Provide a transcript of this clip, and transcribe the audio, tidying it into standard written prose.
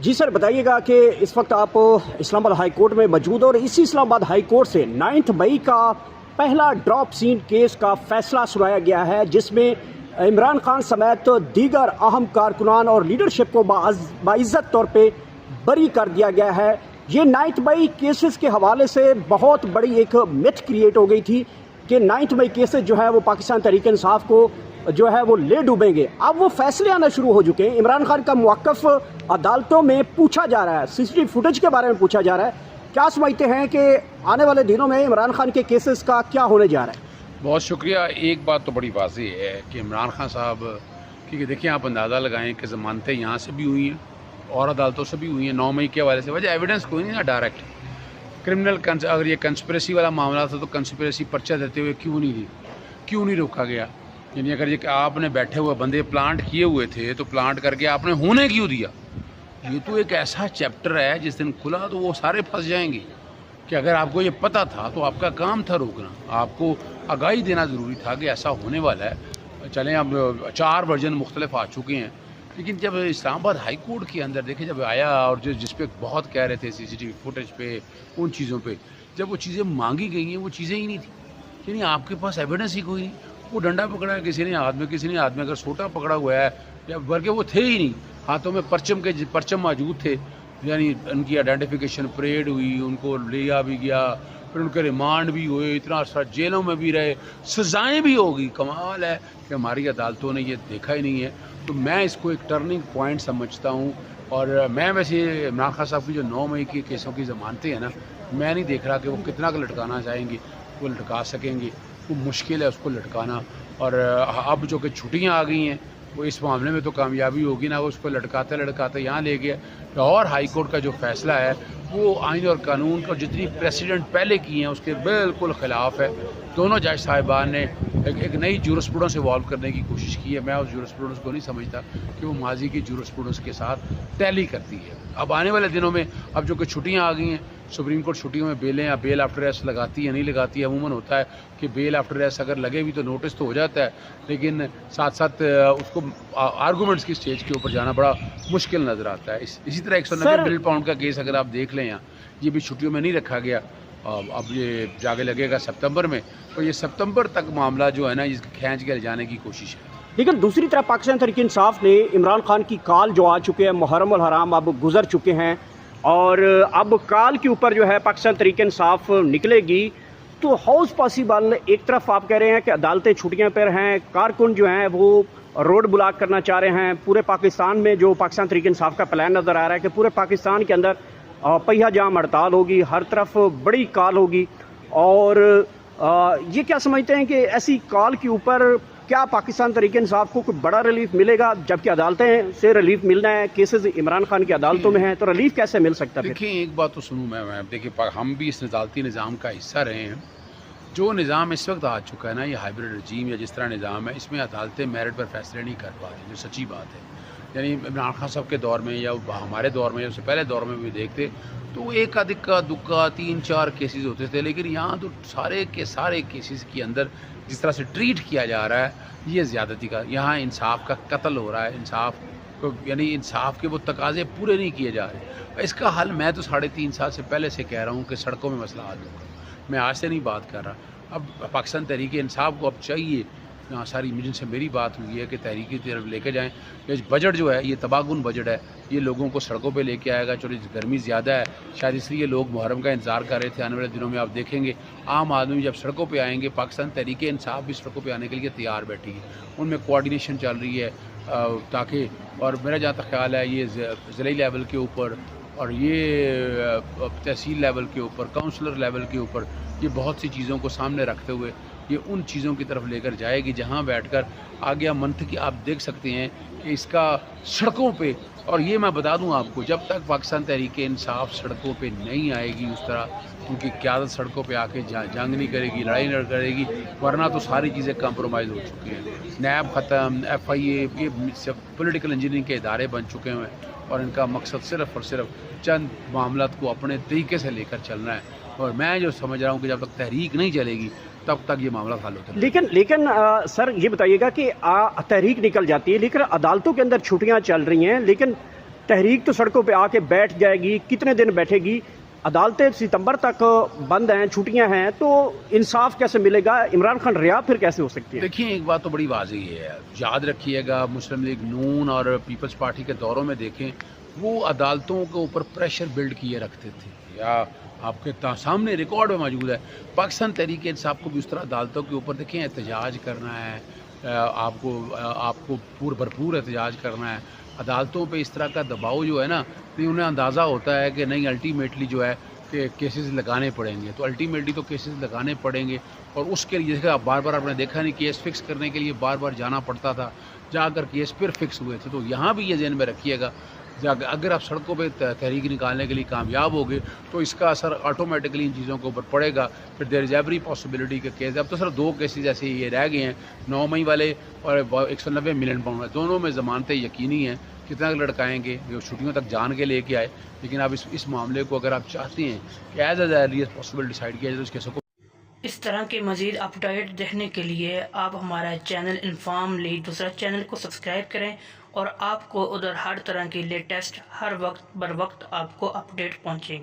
जी sir, बताइएगा कि इस वक्त आप इस्लामाबाद हाई कोर्ट में मौजूद हो और इसी इस्लामाबाद हाई कोर्ट से 9 मई का पहला ड्रॉप सीन केस का फैसला सुनाया गया है, जिसमें इमरान खान समेत दीगर अहम कारकुनान और लीडरशिप को बाइज्जत तौर पे बरी कर दिया गया है। ये 9 मई केसेस के हवाले से बहुत बड़ी एक मिथ क्रिएट हो गई थी कि 9 मई केसेस जो है वो पाकिस्तान तहरीक इंसाफ को जो है वो ले डूबेंगे। अब वो फैसले आना शुरू हो चुके हैं। इमरान खान का मौक़िफ़ अदालतों में पूछा जा रहा है, सीसीटीवी फुटेज के बारे में पूछा जा रहा है। क्या समझते हैं कि आने वाले दिनों में इमरान खान के केसेस का क्या होने जा रहा है? बहुत शुक्रिया। एक बात तो बड़ी वाज़ेह है कि इमरान खान साहब, क्योंकि देखिए आप अंदाज़ा लगाएं कि ज़मानतें यहाँ से भी हुई हैं और अदालतों से भी हुई हैं 9 मई के हवाले से। वजह एविडेंस कोई नहीं ना डायरेक्ट क्रिमिनल। अगर ये कंस्पिरेसी वाला मामला था तो कंस्पिरेसी पर्चा देते हुए क्यों नहीं रोका गया? यानी अगर ये आपने बैठे हुए बंदे प्लांट किए हुए थे तो प्लांट करके आपने होने क्यों दिया? ये तो एक ऐसा चैप्टर है जिस दिन खुला तो वो सारे फंस जाएंगे कि अगर आपको ये पता था तो आपका काम था रोकना, आपको आगाही देना ज़रूरी था कि ऐसा होने वाला है। चलें, अब 4 वर्जन मुख्तलिफ आ चुके हैं, लेकिन जब इस्लामाबाद हाई कोर्ट के अंदर देखे जब आया और जिस पे बहुत कह रहे थे सीसीटीवी फुटेज पे, उन चीज़ों पे जब वो चीज़ें मांगी गई हैं वो चीज़ें ही नहीं थी। यानी आपके पास एविडेंस ही कोई नहीं। वो डंडा पकड़ा है किसी ने हाथ में, अगर सोटा पकड़ा हुआ है या बल्कि वो थे ही नहीं, हाथों में परचम मौजूद थे। यानी उनकी आइडेंटिफिकेशन परेड हुई, उनको लिया भी गया, फिर उनके रिमांड भी हुए, इतना अर्सा जेलों में भी रहे, सज़ाएँ भी होगी। कमाल है कि हमारी अदालतों ने ये देखा ही नहीं है। तो मैं इसको एक टर्निंग पॉइंट समझता हूँ। और मैं वैसे इमरान खान साहब की जो 9 मई के केसों की ज़मानतें हैं ना, मैं नहीं देख रहा कि वो कितना का लटकाना चाहेंगे, वो लटका सकेंगे। वो मुश्किल है उसको लटकाना। और अब जो कि छुट्टियाँ आ गई हैं वो इस मामले में तो कामयाबी होगी ना, वो उसको लटकाते यहाँ ले गया। लाहौर हाई कोर्ट का जो फैसला है वो आइन और कानून का जितनी प्रेसिडेंट पहले की हैं उसके बिल्कुल ख़िलाफ़ है। दोनों जज साहिबान ने एक नई जूरिस्प्रूडेंस इवॉल्व करने की कोशिश की है। मैं उस जूरिस्प्रूडेंस को नहीं समझता कि वो माजी की जूरिस्प्रूडेंस के साथ टैली करती है। अब आने वाले दिनों में अब जो कि छुट्टियाँ आ गई हैं, सुप्रीम कोर्ट छुट्टियों में बेलें या बेल आफ्टर अरेस्ट लगाती है नहीं लगाती है। अमूमन होता है कि बेल आफ्टर अरेस्ट अगर लगे भी तो नोटिस तो हो जाता है, लेकिन साथ साथ उसको आर्गूमेंट्स की स्टेज के ऊपर जाना बड़ा मुश्किल नज़र आता है। इसी तरह 190 मिलियन पाउंड का केस अगर आप देख लें यहाँ, ये भी छुट्टियों में नहीं रखा गया। अब ये जाके लगेगा सितंबर में, तो ये सितंबर तक मामला जो है ना इसको खींच के ले जाने की कोशिश है। लेकिन दूसरी तरफ पाकिस्तान तहरीक इंसाफ ने इमरान खान की काल जो आ चुके हैं, मुहर्रम उल हराम अब गुजर चुके हैं और अब काल के ऊपर जो है पाकिस्तान तहरीक इंसाफ निकलेगी, तो हाउस पॉसिबल एक तरफ आप कह रहे हैं कि अदालतें छुट्टियां पर हैं, कारकुन जो हैं वो रोड ब्लॉक करना चाह रहे हैं। पूरे पाकिस्तान में जो पाकिस्तान तहरीक इंसाफ का प्लान नज़र आ रहा है कि पूरे पाकिस्तान के अंदर पहिया जाम हड़ताल होगी, हर तरफ बड़ी काल होगी। और ये क्या समझते हैं कि ऐसी काल के ऊपर क्या पाकिस्तान तहरीक इंसाफ को कोई बड़ा रिलीफ मिलेगा, जबकि अदालतें से रिलीफ मिलना है, केसेस इमरान खान की अदालतों में हैं, तो रिलीफ कैसे मिल सकता है? देखिए एक बात तो सुनूँ मैं देखिए हम भी इस अदालती निज़ाम का हिस्सा रहे हैं। जो निज़ाम इस वक्त आ चुका है ना, ये हाइब्रिड रजीम या जिस तरह निज़ाम है, इसमें अदालतें मेरिट पर फैसले नहीं कर पाती, जो सच्ची बात है। यानी इमरान खान साहब के दौर में या हमारे दौर में या उससे पहले दौर में भी देखते तो एक दिक्का दुक्का 3-4 केसेस होते थे, लेकिन यहाँ तो सारे के सारे केसेस के अंदर जिस तरह से ट्रीट किया जा रहा है, ये ज़्यादती का, यहाँ इंसाफ का कत्ल हो रहा है। इंसाफ को यानी इंसाफ के वो तकाजे पूरे नहीं किए जा रहे। इसका हल मैं तो 3.5 साल से पहले से कह रहा हूँ कि सड़कों में मसला हल होगा। मैं आज से नहीं बात कर रहा। अब पाकिस्तान तहरीक इंसाफ को अब चाहिए, यहाँ सारी जिनसे मेरी बात हुई है कि तहरीक की तरफ लेके जाएं। ये बजट जो है ये तबाहकुन बजट है, ये लोगों को सड़कों पे लेके आएगा। चलो गर्मी ज़्यादा है शायद इसलिए लोग मुहर्रम का इंतज़ार कर रहे थे। आने वाले दिनों में आप देखेंगे आम आदमी जब सड़कों पे आएंगे, पाकिस्तान तहरीक इंसाफ भी सड़कों पे आने के लिए तैयार बैठी है। उनमें कोऑर्डिनेशन चल रही है ताकि, और मेरा जहाँ तक ख्याल है ये ज़िले लेवल के ऊपर और ये तहसील लेवल के ऊपर, काउंसलर लेवल के ऊपर, ये बहुत सी चीज़ों को सामने रखते हुए ये उन चीज़ों की तरफ लेकर जाएगी जहां बैठकर आगे मंथ की आप देख सकते हैं कि इसका सड़कों पे। और ये मैं बता दूं आपको, जब तक पाकिस्तान तहरीक इंसाफ सड़कों पे नहीं आएगी उस तरह, उनकी क़यादत सड़कों पे आके जंग नहीं करेगी, लड़ाई नहीं करेगी, वरना तो सारी चीज़ें कंप्रोमाइज़ हो चुकी हैं। नैब ख़त्म, FIA, ये सब पॉलिटिकल इंजीनियरिंग के इदारे बन चुके हैं और इनका मकसद सिर्फ़ और सिर्फ चंद मामलात को अपने तरीके से लेकर चलना है। और मैं जो समझ रहा हूँ कि जब तक तहरीक नहीं चलेगी तब तक ये मामला हल होता है। लेकिन सर ये बताइएगा कि तहरीक निकल जाती है, लेकिन अदालतों के अंदर छुट्टियां चल रही हैं, लेकिन تحریک تو سڑکوں پہ آ کے بیٹھ جائے گی، کتنے دن بیٹھے گی؟ عدالتیں ستمبر تک بند ہیں، چھٹیاں ہیں، تو انصاف کیسے ملے گا؟ عمران خان رہا پھر کیسے ہو سکتی ہے؟ دیکھیں ایک بات تو بڑی واضح ہے، یاد رکھیے گا مسلم لیگ نون اور پیپلز پارٹی کے دوروں میں دیکھیں وہ عدالتوں کے اوپر پریشر بلڈ کیے رکھتے تھے، یا آپ کے سامنے ریکارڈ میں موجود ہے۔ پاکستان تحریک انصاف کو بھی اس طرح عدالتوں کے اوپر دیکھیں احتجاج کرنا ہے، آپ کو بھرپور احتجاج کرنا ہے، عدالتوں پہ اس طرح کا دباؤ جو ہے نا، تو انہیں اندازہ ہوتا ہے کہ نہیں الٹیمیٹلی جو ہے کہ کیسز لگانے پڑیں گے، تو الٹیمیٹلی تو کیسز لگانے پڑیں گے، اور اس کے لیے جیسے آپ بار بار آپ نے دیکھا نہیں کیس فکس کرنے کے لیے بار بار جانا پڑتا تھا، جا کر کیس پھر فکس ہوئے تھے۔ تو یہاں بھی یہ ذہن میں رکھیے گا اگر آپ سڑکوں پہ تحریک نکالنے کے لیے کامیاب ہوگے تو اس کا اثر آٹومیٹکلی ان چیزوں کے اوپر پڑے گا، پھر دیر از ایوری پاسبلٹی کے کیس اب تو صرف 2 کیسز ایسے یہ رہ گئے ہیں، 9 مئی والے اور 190 ملین پاؤنڈ، دونوں میں ضمانتیں یقینی ہیں، کتنا لڑکائیں گے جو چھٹیوں تک جان کے لے کے آئے، لیکن آپ اس معاملے کو اگر آپ چاہتے ہیں کہ as early as possible decide کیا جائے تو اس کیسوں کو اس طرح کے مزید اپڈیٹ دیکھنے کے لیے آپ ہمارا چینل انفارم لیڈ دوسرا چینل کو سبسکرائب کریں، اور آپ کو ادھر ہر طرح کی لیٹسٹ ہر وقت بر وقت آپ کو اپڈیٹ پہنچے گی۔